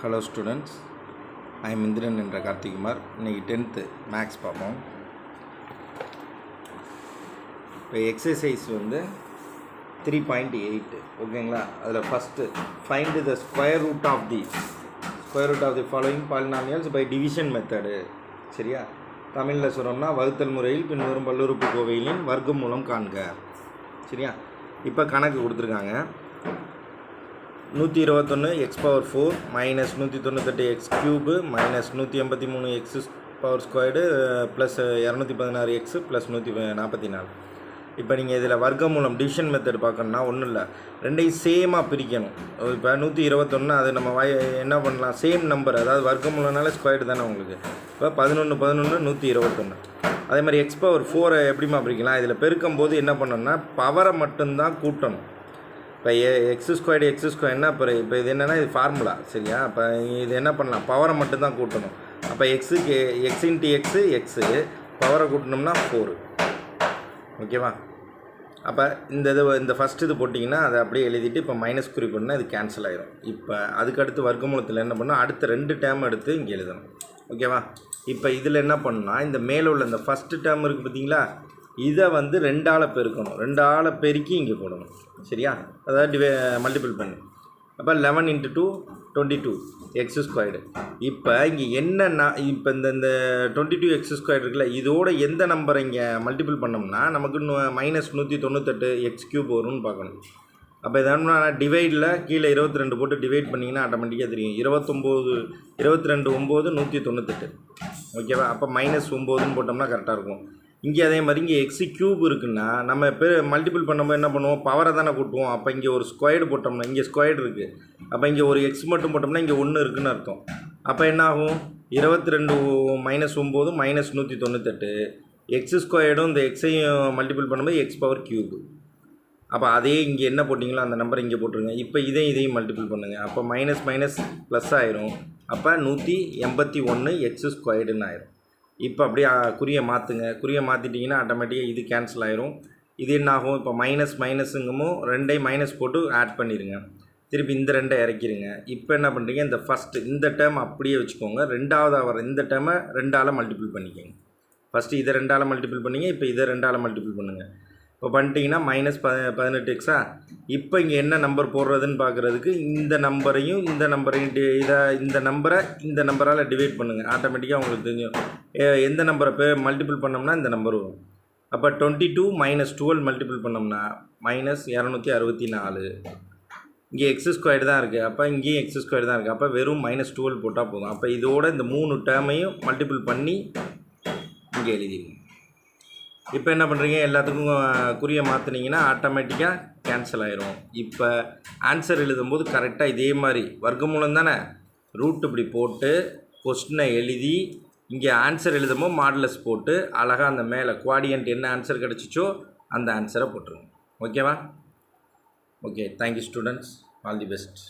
Hello students, I am Indran என்ற கார்த்திகுமார். இன்றைக்கி 10th maths பார்ப்போம். இப்போ எக்ஸசைஸ் 3.8 ஓகேங்களா. அதில் first find the square root of the following polynomials by division method. சரியா, தமிழில் சொல்லணும்னா வகுத்தல் முறையில் பின்வரும் பல்லுறுப்புக்கோவைகளின் வர்க்க மூலம் காண்க. சரியா, இப்போ கணக்கு கொடுத்துருக்காங்க. 121 x⁴ minus 198 x³ minus 183 x² plus 216 x plus 144. இப்போ நீங்கள் இதில் வர்க்க மூலம் டிவிஷன் மெத்தட் பார்க்கணுன்னா ஒன்றும் இல்லை, ரெண்டையும் சேமாக பிரிக்கணும். இப்போ 121 அது நம்ம என்ன பண்ணலாம், சேம் நம்பர், அதாவது வர்க்க மூலம்னால ஸ்கொயர்டு தானே உங்களுக்கு. இப்போ 11 121. அதே மாதிரி x⁴ எப்படிமா பிரிக்கலாம், இதில் பெருக்கும் போது என்ன பண்ணணும்னா பவரை மட்டும்தான் கூட்டணும். இப்போ x² என்ன இப்போ இது என்னென்னா இது ஃபார்முலா. சரியா, இப்போ இது என்ன பண்ணலாம், பவரை மட்டும்தான் கூட்டணும். அப்போ எக்ஸுக்கு x இன்ட்டு எக்ஸு பவரை கூட்டணும்னா 4. ஓகேவா. அப்போ இந்த ஃபஸ்ட்டு இது போட்டிங்கன்னா அதை அப்படியே எழுதிட்டு இப்போ மைனஸ் குறிப்பிடணும்னா இது கேன்சல் ஆகிடும். இப்போ அதுக்கடுத்து வர்க்கமூலத்தில் என்ன பண்ணணும், அடுத்த 2 டேர்ம் எடுத்து இங்கே எழுதணும். ஓகேவா. இப்போ இதில் என்ன பண்ணால் இந்த மேலே உள்ள இந்த ஃபஸ்ட்டு டேர்ம் இருக்குது பார்த்தீங்களா, இதை 2ஆல் பெருக்கணும். 2ஆல் பெருக்கி இங்கே போடணும். சரியா, அதாவது மல்டிபிள் பண்ணு. அப்போ 11 × 2 22 x². இப்போ இங்கே என்னென்னா இப்போ இந்த 22 x² இருக்குல்ல, இதோட எந்த நம்பரை இங்கே மல்டிபிள் பண்ணோம்னா நமக்கு -198 x³ வரும்னு பார்க்கணும். அப்போ இதனா டிவைடில் கீழே 22 போட்டு டிவைட் பண்ணிங்கன்னா ஆட்டோமேட்டிக்காக தெரியும். 22 9 198. ஓகேவா. அப்போ -9ன்னு போட்டோம்னா கரெக்டாக இருக்கும். இங்கே அதே மாதிரி இங்கே x³ இருக்குன்னா நம்ம இப்போ மல்டிபிள் பண்ணும்போது என்ன பண்ணுவோம், பவரை தானே கூட்டுவோம். அப்போ இங்கே ஒரு ஸ்கொயர்டு போட்டோம்னா இங்கே ஸ்கொயர்டு இருக்குது, அப்போ இங்கே ஒரு x மட்டும் போட்டோம்னா இங்கே 1 இருக்குதுன்னு அர்த்தம். அப்போ என்ன ஆகும், 22 -9 -198 x². இந்த எக்ஸையும் மல்டிபிள் பண்ணும்போது x⁴. அப்போ அதே இங்கே என்ன போட்டிங்களோ அந்த நம்பரை இங்கே போட்டுருங்க. இப்போ இதையும் மல்டிபிள் பண்ணுங்கள். அப்போ மைனஸ் ப்ளஸ் ஆயிரும். அப்போ 181 x² ஆயிரும். இப்போ அப்படியே குறியை மாற்றுங்க. குறியை மாற்றிட்டிங்கன்னா ஆட்டோமேட்டிக்காக இது கேன்சல் ஆயிரும். இது என்ன ஆகும், இப்போ மைனஸுங்கமோ 2ஐயும் மைனஸ் போட்டு ஆட் பண்ணிடுங்க. திருப்பி இந்த 2ஐ இறக்கிடுங்க. இப்போ என்ன பண்ணுறீங்க, இந்த ஃபஸ்ட்டு இந்த டேர்ம் அப்படியே வச்சுக்கோங்க. ரெண்டாவதாக வர இந்த டேர்மை 2ஆல் மல்டிபிள் பண்ணிக்கோங்க. ஃபஸ்ட்டு இதை 2ஆல் மல்டிபிள் பண்ணிங்க, இப்போ இதை 2ஆல் மல்டிபிள் பண்ணுங்கள். இப்போ பண்ணிட்டீங்கன்னா -18x. இப்போ இங்கே என்ன நம்பர் போடுறதுன்னு பார்க்குறதுக்கு இந்த நம்பரையும் இந்த நம்பரால் டிவைட் பண்ணுங்கள். ஆட்டோமேட்டிக்காக உங்களுக்கு தெரியும் எந்த நம்பரை மல்டிபிள் பண்ணோம்னா இந்த நம்பர் வரும். அப்போ 22 - 12 மல்டிபிள் பண்ணோம்னா -264. இங்கே x² தான் இருக்குது, அப்போ இங்கேயும் x² தான் இருக்குது. அப்போ வெறும் -12 போட்டால் போதும். அப்போ இதோட இந்த 3 டேர்மையும் மல்டிபிள் பண்ணி இங்கே எழுதிடுங்க. இப்போ என்ன பண்ணுறீங்க, எல்லாத்துக்கும் குறியை மாற்றினீங்கன்னா ஆட்டோமேட்டிக்காக கேன்சல் ஆயிரும். இப்போ ஆன்சர் எழுதும்போது கரெக்டாக இதே மாதிரி வர்க்கமூலம் தானே, ரூட் இப்படி போட்டு கொஸ்டினை எழுதி இங்கே ஆன்சர் எழுதும்போது மாடுலஸ் போட்டு அழகாக அந்த மேலே குவாடியன்ட் என்ன ஆன்சர் கிடச்சிச்சோ அந்த ஆன்சரை போட்டுருங்க. ஓகேவா. Okay, thank you students, all the best.